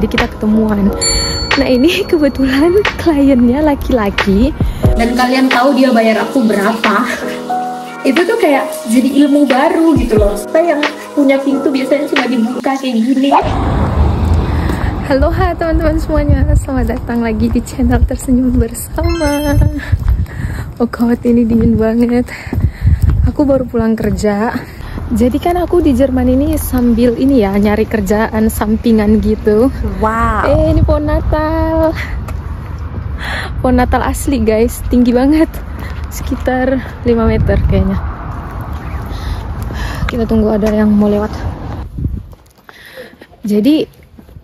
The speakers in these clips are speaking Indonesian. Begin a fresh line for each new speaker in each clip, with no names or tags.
Jadi kita ketemuan. Nah ini kebetulan kliennya laki-laki. Dan kalian tahu dia bayar aku berapa? Itu tuh kayak jadi ilmu baru gitu loh. Kita yang punya pintu biasanya cuma dibuka kayak gini. Halo teman-teman semuanya, selamat datang lagi di channel Tersenyum Bersama. Oh god, ini dingin banget. Aku baru pulang kerja. Jadi kan aku di Jerman ini sambil ini ya, nyari kerjaan sampingan gitu. Wow. Ini pohon Natal. Pohon Natal asli guys, tinggi banget. Sekitar 5 meter kayaknya. Kita tunggu ada yang mau lewat. Jadi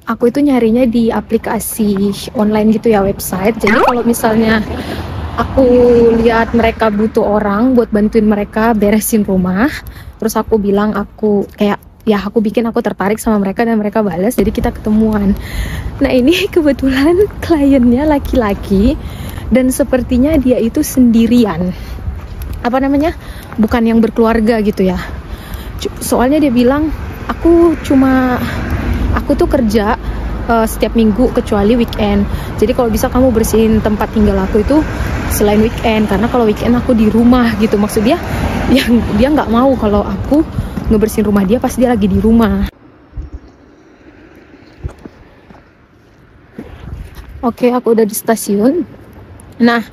aku itu nyarinya di aplikasi online gitu ya, website. Jadi kalau misalnya aku lihat mereka butuh orang buat bantuin mereka beresin rumah, terus aku bilang aku tertarik sama mereka dan mereka balas, jadi kita ketemuan. Nah ini kebetulan kliennya laki-laki dan sepertinya dia itu sendirian. Bukan yang berkeluarga gitu ya. Soalnya dia bilang aku tuh kerja setiap minggu kecuali weekend. Jadi kalau bisa kamu bersihin tempat tinggal aku itu selain weekend, karena kalau weekend aku di rumah gitu. Maksud dia nggak mau kalau aku ngebersihin rumah dia pas dia lagi di rumah. Oke, aku udah di stasiun. Nah,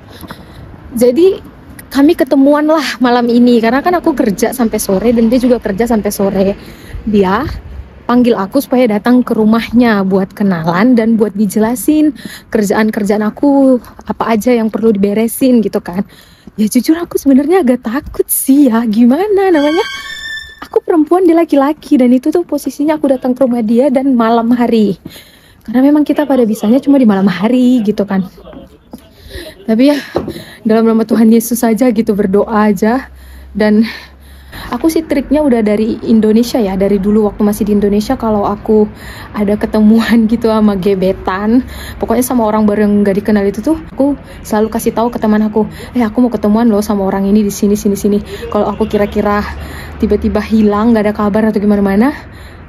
jadi kami ketemuan lah malam ini karena kan aku kerja sampai sore dan dia juga kerja sampai sore. Dia panggil aku supaya datang ke rumahnya buat kenalan dan buat dijelasin kerjaan-kerjaan aku apa aja yang perlu diberesin gitu kan. Ya jujur aku sebenarnya agak takut sih ya, gimana namanya, aku perempuan, dia laki-laki, dan itu tuh posisinya aku datang ke rumah dia dan malam hari karena memang kita pada bisanya cuma di malam hari gitu kan. Tapi ya dalam nama Tuhan Yesus aja gitu, berdoa aja. Dan aku sih triknya udah dari Indonesia ya, dari dulu waktu masih di Indonesia, kalau aku ada ketemuan gitu sama gebetan, pokoknya sama orang baru yang gak dikenal itu tuh, aku selalu kasih tahu ke teman aku mau ketemuan loh sama orang ini di sini. Kalau aku kira-kira tiba-tiba hilang, gak ada kabar atau gimana-mana,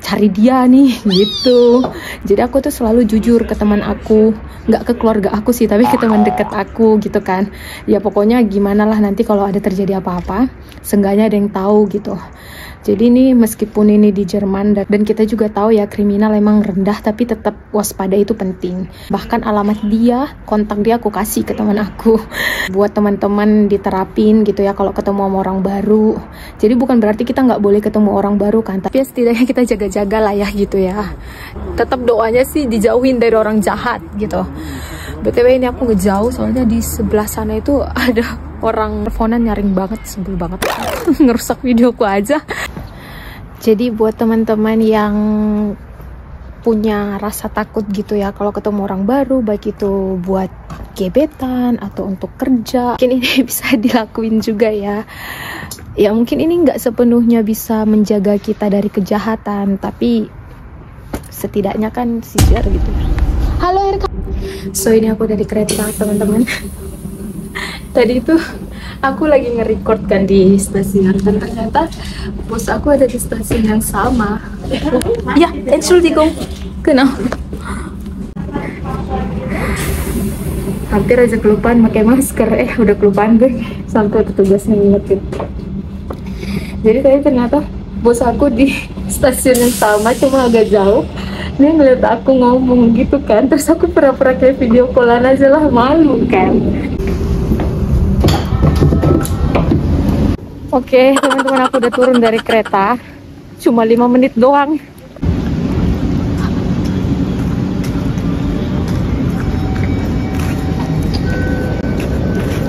cari dia nih gitu. Jadi aku tuh selalu jujur ke teman aku, nggak ke keluarga aku sih, tapi ke teman dekat aku gitu kan. Ya pokoknya gimana lah, nanti kalau ada terjadi apa-apa seenggaknya ada yang tahu gitu. Jadi ini meskipun ini di Jerman dan kita juga tahu ya kriminal emang rendah, tapi tetap waspada itu penting. Bahkan alamat dia, kontak dia aku kasih ke teman aku buat teman-teman diterapin gitu ya kalau ketemu sama orang baru. Jadi bukan berarti kita nggak boleh ketemu orang baru kan, tapi ya setidaknya kita jaga-jaga lah ya gitu ya. Tetap doanya sih dijauhin dari orang jahat gitu. BTW ini aku ngejauh soalnya di sebelah sana itu ada orang teleponan nyaring banget, sebel banget. Ngerusak videoku aja. Jadi buat teman-teman yang punya rasa takut gitu ya kalau ketemu orang baru, baik itu buat gebetan atau untuk kerja, mungkin ini bisa dilakuin juga ya. Ya mungkin ini nggak sepenuhnya bisa menjaga kita dari kejahatan, tapi setidaknya kan sijar gitu. Halo Erka. So ini aku udah di kereta teman-teman. Tadi itu aku lagi nge-record kan di stasiun dan ternyata bos aku ada di stasiun yang sama. Ya, Entschuldigung. Genau. Hampir aja kelupaan pakai masker. Udah kelupaan deh sampai petugasnya ngingetin. Jadi tadi ternyata bos aku di stasiun yang sama, cuma agak jauh. Dia ngeliat aku ngomong gitu kan, terus aku pura-pura kayak video callan aja lah, malu kan. Oke, teman-teman, aku udah turun dari kereta. Cuma 5 menit doang.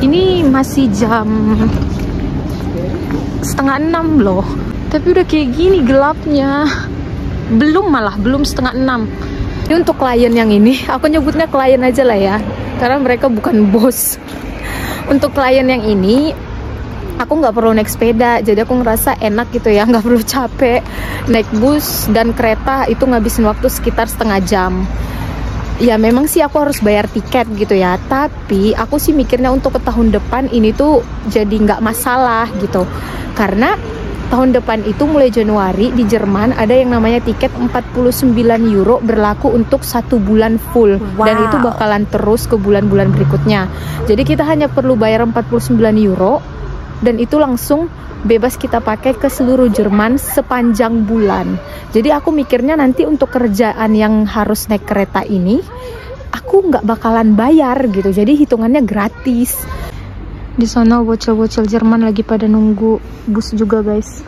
Ini masih jam 5:30 loh. Tapi udah kayak gini gelapnya. Belum 5:30. Ini untuk klien yang ini, aku nyebutnya klien aja lah ya, karena mereka bukan bos. Untuk klien yang ini, aku nggak perlu naik sepeda, jadi aku ngerasa enak gitu ya, nggak perlu capek naik bus dan kereta itu ngabisin waktu sekitar setengah jam. Ya memang sih aku harus bayar tiket gitu ya, tapi aku sih mikirnya untuk ke tahun depan ini tuh jadi nggak masalah gitu, karena tahun depan itu mulai Januari di Jerman ada yang namanya tiket 49 euro berlaku untuk 1 bulan full. Dan itu bakalan terus ke bulan-bulan berikutnya. Jadi kita hanya perlu bayar 49 euro dan itu langsung bebas kita pakai ke seluruh Jerman sepanjang bulan. Jadi aku mikirnya nanti untuk kerjaan yang harus naik kereta ini aku nggak bakalan bayar gitu, jadi hitungannya gratis. Di sana bocil-bocil Jerman lagi pada nunggu bus juga guys.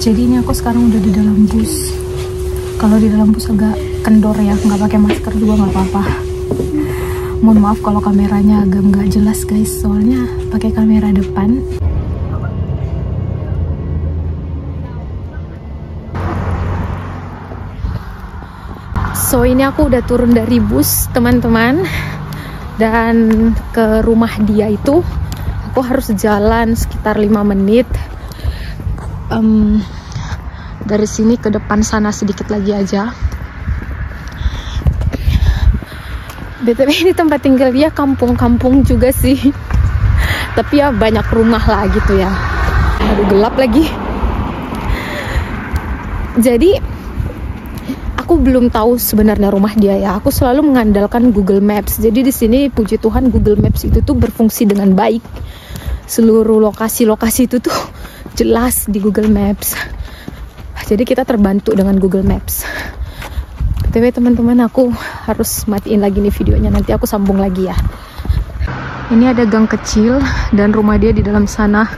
Jadi ini aku sekarang udah di dalam bus. Kalau di dalam bus agak kendor ya, nggak pakai masker juga nggak apa-apa. Mohon maaf kalau kameranya agak nggak jelas guys, soalnya pakai kamera depan. So ini aku udah turun dari bus teman-teman, dan ke rumah dia itu aku harus jalan sekitar 5 menit. Dari sini ke depan sana sedikit lagi aja. BTW ini tempat tinggal dia kampung-kampung juga sih. Tapi ya banyak rumah lah gitu ya. Aduh gelap lagi. Jadi aku belum tahu sebenarnya rumah dia ya. Aku selalu mengandalkan Google Maps. Jadi di sini puji Tuhan Google Maps itu tuh berfungsi dengan baik. Seluruh lokasi-lokasi itu tuh jelas di Google Maps. Jadi kita terbantu dengan Google Maps. BTW teman-teman, aku harus matiin lagi nih videonya. Nanti aku sambung lagi ya. Ini ada gang kecil dan rumah dia di dalam sana.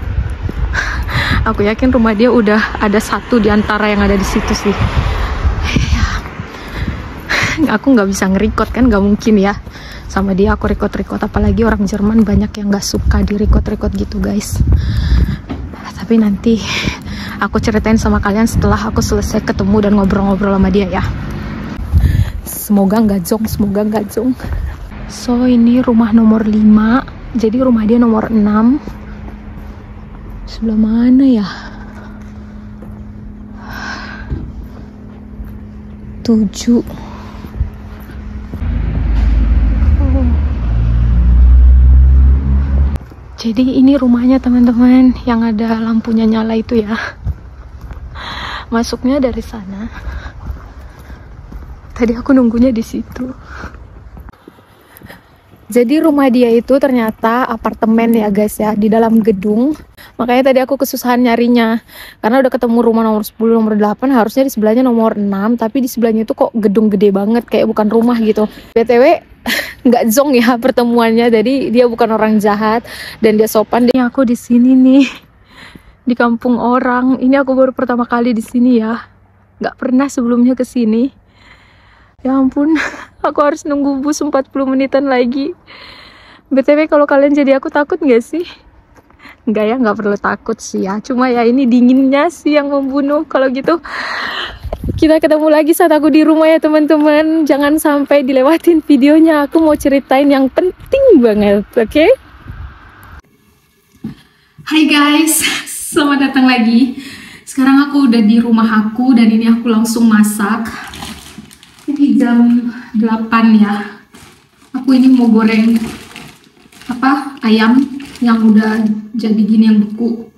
Aku yakin rumah dia udah ada satu di antara yang ada di situ sih. Aku nggak bisa nge-record kan, nggak mungkin ya sama dia aku record, apalagi orang Jerman banyak yang nggak suka di record gitu guys. Tapi nanti aku ceritain sama kalian setelah aku selesai ketemu dan ngobrol-ngobrol sama dia ya. Semoga nggak zong. So ini rumah nomor 5, jadi rumah dia nomor 6. Sebelah mana ya? 7. Jadi ini rumahnya teman-teman, yang ada lampunya nyala itu ya. Masuknya dari sana. Tadi aku nunggunya di situ. Jadi rumah dia itu ternyata apartemen ya guys ya, di dalam gedung. Makanya tadi aku kesusahan nyarinya. Karena udah ketemu rumah nomor 10, nomor 8, harusnya di sebelahnya nomor 6. Tapi di sebelahnya itu kok gedung gede banget, kayak bukan rumah gitu. BTW nggak zong ya pertemuannya, jadi dia bukan orang jahat dan dia sopan. Dia aku di sini nih, di kampung orang. Ini aku baru pertama kali di sini ya, nggak pernah sebelumnya ke sini. Ya ampun, aku harus nunggu bus 40 menitan lagi. BTW kalau kalian jadi aku takut nggak sih? Nggak ya, nggak perlu takut sih ya. Cuma ya ini dinginnya sih yang membunuh. Kalau gitu kita ketemu lagi saat aku di rumah ya teman-teman. Jangan sampai dilewatin videonya. Aku mau ceritain yang penting banget, oke? Hai guys, selamat datang lagi. Sekarang aku udah di rumah aku dan ini aku langsung masak. Ini jam 8 ya. Aku ini mau goreng ayam yang udah jadi gini, yang beku.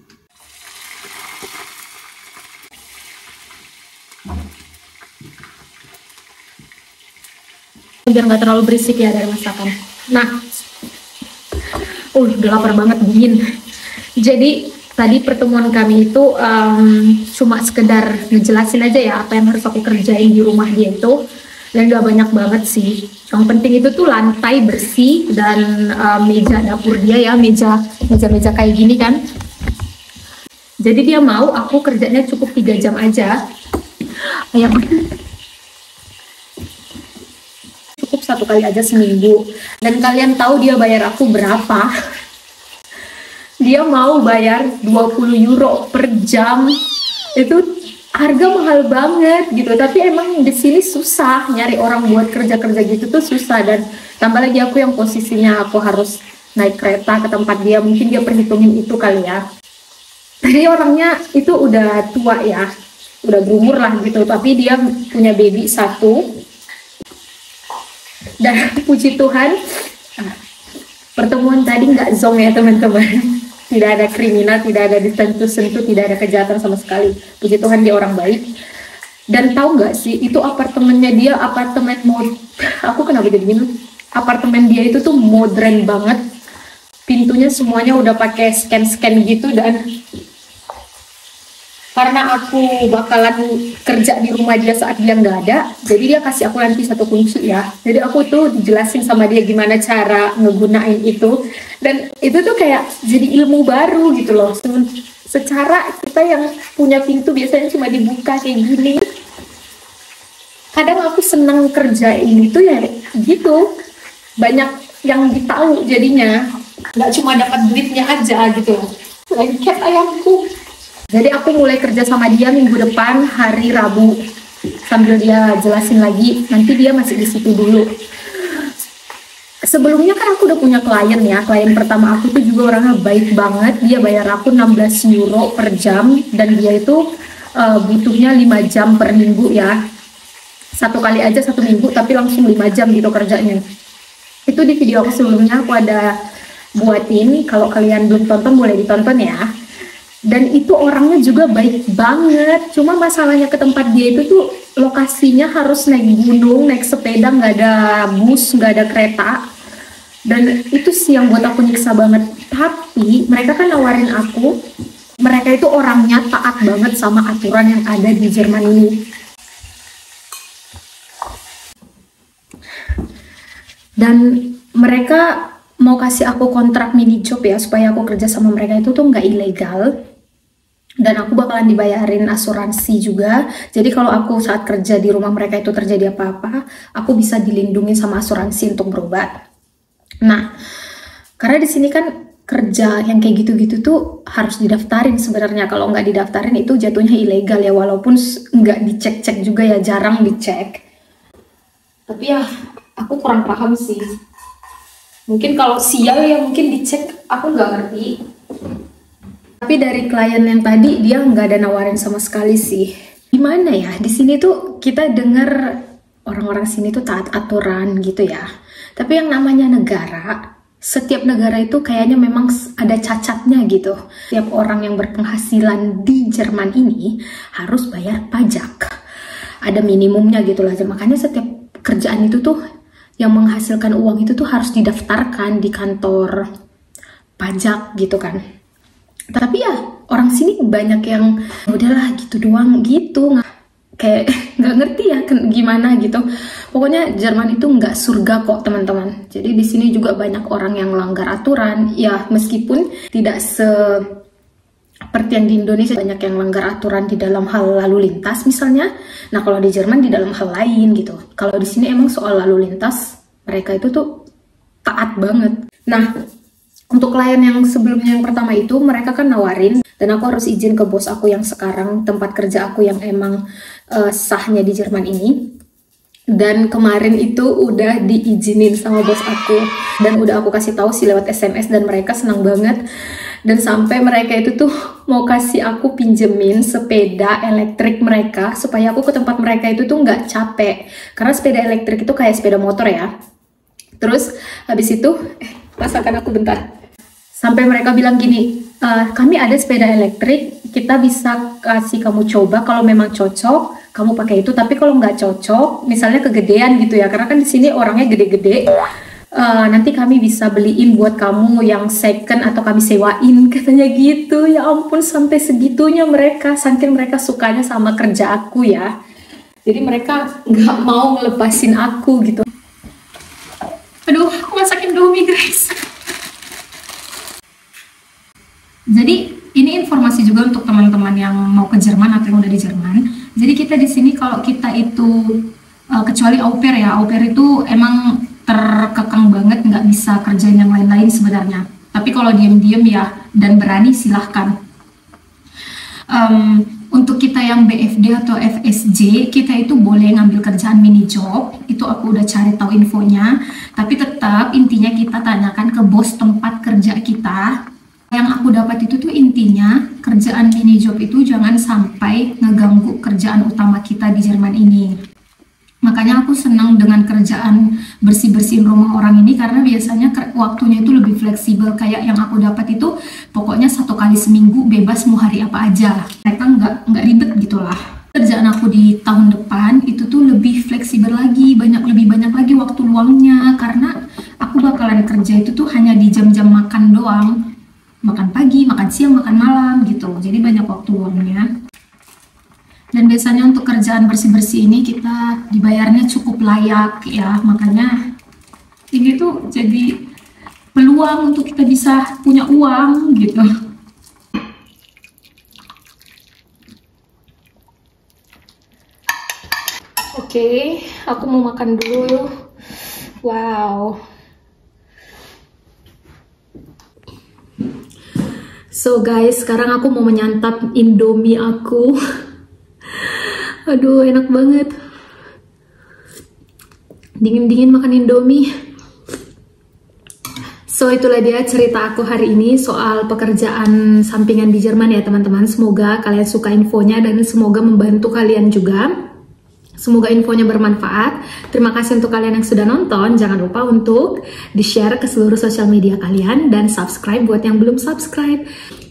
Biar nggak terlalu berisik ya dari masakan. Nah, udah lapar banget, dingin. Jadi tadi pertemuan kami itu cuma sekedar ngejelasin aja ya apa yang harus aku kerjain di rumah dia itu. Dan gak banyak banget sih. Yang penting itu tuh lantai bersih dan meja dapur dia ya, meja kayak gini kan. Jadi dia mau aku kerjanya cukup 3 jam aja. Cukup 1 kali aja seminggu. Dan kalian tahu dia bayar aku berapa? Dia mau bayar 20 euro per jam. Itu harga mahal banget gitu, tapi emang di sini susah nyari orang buat kerja-kerja gitu tuh susah. Dan tambah lagi aku yang posisinya aku harus naik kereta ke tempat dia, mungkin dia perhitungin itu kali ya. Jadi orangnya itu udah tua ya, udah berumur lah gitu, tapi dia punya baby 1. Dan puji Tuhan Pertemuan tadi nggak zong ya teman-teman. Tidak ada kriminal, tidak ada disentuh-sentuh, tidak ada kejahatan sama sekali. Puji Tuhan dia orang baik. Dan tahu nggak sih, itu apartemennya dia apartemen aku kenapa jadi gini? Apartemen dia itu tuh modern banget. Pintunya semuanya udah pakai scan-scan gitu, dan karena aku bakalan kerja di rumah dia saat dia nggak ada, jadi dia kasih aku nanti satu kunci ya. Jadi aku tuh dijelasin sama dia gimana cara ngegunain itu, dan itu tuh kayak jadi ilmu baru gitu loh. Secara kita yang punya pintu biasanya cuma dibuka kayak gini. Kadang aku senang kerja ini tuh ya gitu, banyak yang ditahu jadinya, nggak cuma dapat duitnya aja gitu loh. Lengket ayamku. Jadi aku mulai kerja sama dia minggu depan hari Rabu, sambil dia jelasin lagi. Nanti dia masih di situ dulu. Sebelumnya kan aku udah punya klien ya. Klien pertama aku tuh juga orangnya baik banget. Dia bayar aku 16 euro per jam, dan dia itu butuhnya 5 jam per minggu ya. Satu kali aja 1 minggu, tapi langsung 5 jam gitu kerjanya. Itu di video aku sebelumnya aku ada buatin. Kalau kalian belum tonton boleh ditonton ya. Dan itu orangnya juga baik banget. Cuma masalahnya ke tempat dia itu tuh lokasinya harus naik gunung, naik sepeda, nggak ada bus, nggak ada kereta. Dan itu sih yang buat aku nyiksa banget. Tapi mereka kan nawarin aku, mereka itu orangnya taat banget sama aturan yang ada di Jerman ini. Dan mereka mau kasih aku kontrak mini job ya, supaya aku kerja sama mereka itu tuh nggak ilegal. Dan aku bakalan dibayarin asuransi juga. Jadi kalau aku saat kerja di rumah mereka itu terjadi apa-apa, aku bisa dilindungi sama asuransi untuk berobat. Nah, karena di sini kan kerja yang kayak gitu-gitu tuh harus didaftarin sebenarnya. Kalau nggak didaftarin itu jatuhnya ilegal ya, walaupun nggak dicek-cek juga ya, jarang dicek. Tapi ya, aku kurang paham sih. Mungkin kalau sial ya mungkin dicek, aku nggak ngerti. Tapi dari klien yang tadi dia nggak ada nawarin sama sekali sih. Gimana ya, di sini tuh kita dengar orang-orang sini tuh taat aturan gitu ya. Tapi yang namanya negara, setiap negara itu kayaknya memang ada cacatnya gitu. Setiap orang yang berpenghasilan di Jerman ini harus bayar pajak. Ada minimumnya gitu lah. Makanya setiap kerjaan itu tuh yang menghasilkan uang itu tuh harus didaftarkan di kantor pajak gitu kan. Tapi ya orang sini banyak yang udahlah gitu doang gitu, kayak nggak ngerti ya gimana gitu. Pokoknya Jerman itu nggak surga kok teman-teman. Jadi di sini juga banyak orang yang melanggar aturan ya, meskipun tidak seperti yang di Indonesia banyak yang melanggar aturan di dalam hal lalu lintas misalnya. Nah kalau di Jerman di dalam hal lain gitu. Kalau di sini emang soal lalu lintas mereka itu tuh taat banget. Nah untuk klien yang sebelumnya yang pertama itu mereka kan nawarin, dan aku harus izin ke bos aku yang sekarang, tempat kerja aku yang emang sahnya di Jerman ini. Dan kemarin itu udah diizinin sama bos aku, dan udah aku kasih tahu sih lewat SMS, dan mereka senang banget. Dan sampai mereka itu tuh mau kasih aku pinjemin sepeda elektrik mereka supaya aku ke tempat mereka itu tuh nggak capek, karena sepeda elektrik itu kayak sepeda motor ya. Terus habis itu rasakan aku bentar. Sampai mereka bilang gini, kami ada sepeda elektrik, kita bisa kasih kamu coba, kalau memang cocok, kamu pakai itu. Tapi kalau nggak cocok, misalnya kegedean gitu ya, karena kan di sini orangnya gede-gede, nanti kami bisa beliin buat kamu yang second atau kami sewain, katanya gitu. Ya ampun, sampai segitunya mereka, saking mereka sukanya sama kerja aku ya. Jadi mereka nggak mau ngelepasin aku gitu. Aduh, aku masak Indomie guys. Jadi ini informasi juga untuk teman-teman yang mau ke Jerman atau yang udah di Jerman. Jadi kita di sini kalau kita itu kecuali au pair ya, au pair itu emang terkekang banget, nggak bisa kerjain yang lain-lain sebenarnya. Tapi kalau diem-diem ya dan berani silahkan. Untuk kita yang BFD atau FSJ, kita itu boleh ngambil kerjaan mini job. Itu aku udah cari tahu infonya. Tapi tetap intinya kita tanyakan ke bos tempat kerja kita. Yang aku dapat itu tuh intinya kerjaan mini job itu jangan sampai ngeganggu kerjaan utama kita di Jerman ini. Makanya aku senang dengan kerjaan bersih-bersihin rumah orang ini, karena biasanya waktunya itu lebih fleksibel. Kayak yang aku dapat itu pokoknya 1 kali seminggu, bebas mau hari apa aja. Mereka nggak ribet gitulah. Kerjaan aku di tahun depan itu tuh lebih fleksibel lagi, lebih banyak lagi waktu luangnya, karena aku bakalan kerja itu tuh hanya di jam-jam makan doang. Makan pagi, makan siang, makan malam gitu. Jadi banyak waktu luangnya. Dan biasanya untuk kerjaan bersih-bersih ini kita dibayarnya cukup layak ya, makanya ini tuh jadi peluang untuk kita bisa punya uang gitu. Oke, aku mau makan dulu. Wow. So guys, sekarang aku mau menyantap Indomie aku. Aduh, enak banget. Dingin-dingin makan Indomie. So, itulah dia cerita aku hari ini soal pekerjaan sampingan di Jerman ya teman-teman. Semoga kalian suka infonya dan semoga membantu kalian juga. Semoga infonya bermanfaat. Terima kasih untuk kalian yang sudah nonton. Jangan lupa untuk di-share ke seluruh sosial media kalian dan subscribe buat yang belum subscribe.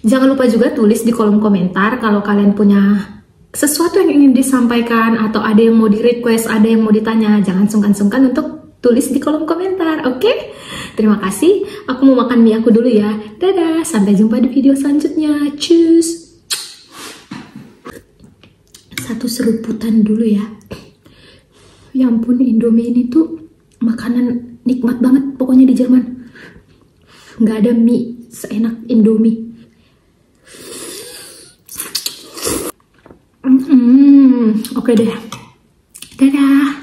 Jangan lupa juga tulis di kolom komentar kalau kalian punya sesuatu yang ingin disampaikan atau ada yang mau di-request, ada yang mau ditanya. Jangan sungkan-sungkan untuk tulis di kolom komentar, oke? Terima kasih. Aku mau makan mie aku dulu ya. Dadah, sampai jumpa di video selanjutnya. Cus. Satu seruputan dulu ya. Ya ampun, Indomie ini tuh makanan nikmat banget pokoknya di Jerman. Nggak ada mie seenak Indomie. Oke deh. Dadah.